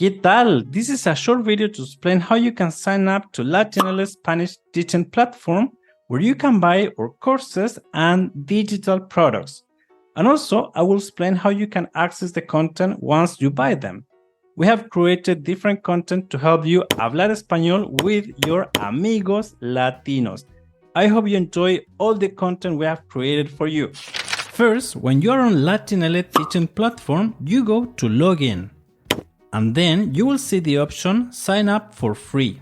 ¿Qué tal? This is a short video to explain how you can sign up to Latinl Spanish teaching platform where you can buy our courses and digital products. And also, I will explain how you can access the content once you buy them. We have created different content to help you hablar español with your amigos latinos. I hope you enjoy all the content we have created for you. First, when you are on Latinl teaching platform, you go to login. And then you will see the option sign up for free.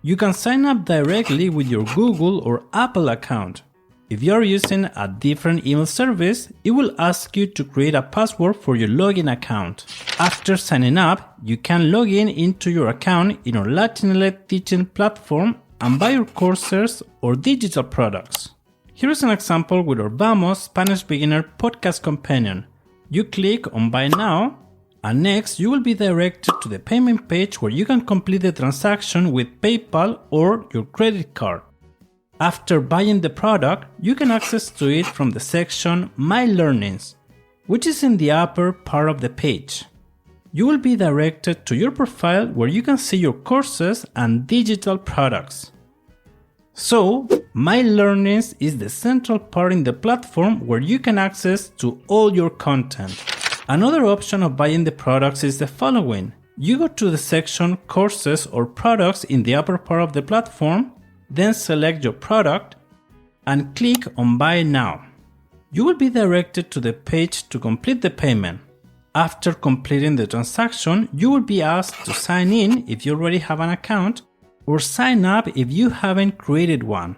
You can sign up directly with your Google or Apple account. If you are using a different email service, it will ask you to create a password for your login account. After signing up, you can log in into your account in our Latinl teaching platform and buy your courses or digital products. Here is an example with our Vamos Spanish Beginner Podcast Companion. You click on Buy Now, and next you will be directed to the payment page where you can complete the transaction with PayPal or your credit card. After buying the product, you can access to it from the section My Learnings, which is in the upper part of the page. You will be directed to your profile where you can see your courses and digital products. So, My Learnings is the central part in the platform where you can access to all your content. Another option of buying the products is the following. You go to the section Courses or Products in the upper part of the platform, then select your product and click on Buy Now. You will be directed to the page to complete the payment. After completing the transaction, you will be asked to sign in if you already have an account or sign up if you haven't created one.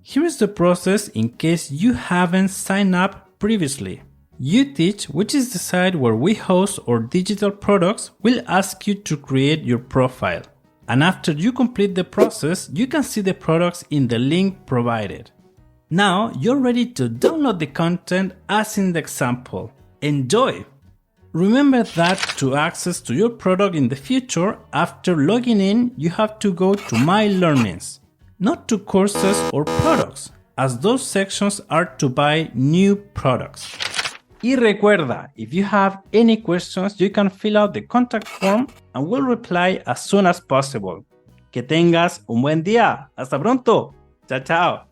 Here is the process in case you haven't signed up previously. UTeach, which is the site where we host our digital products, will ask you to create your profile. And after you complete the process, you can see the products in the link provided. Now you're ready to download the content as in the example. Enjoy! Remember that to access to your product in the future, after logging in, you have to go to My Learnings, not to Courses or Products, as those sections are to buy new products. Y recuerda, if you have any questions, you can fill out the contact form and we'll reply as soon as possible. Que tengas un buen día. Hasta pronto. Chao, chao.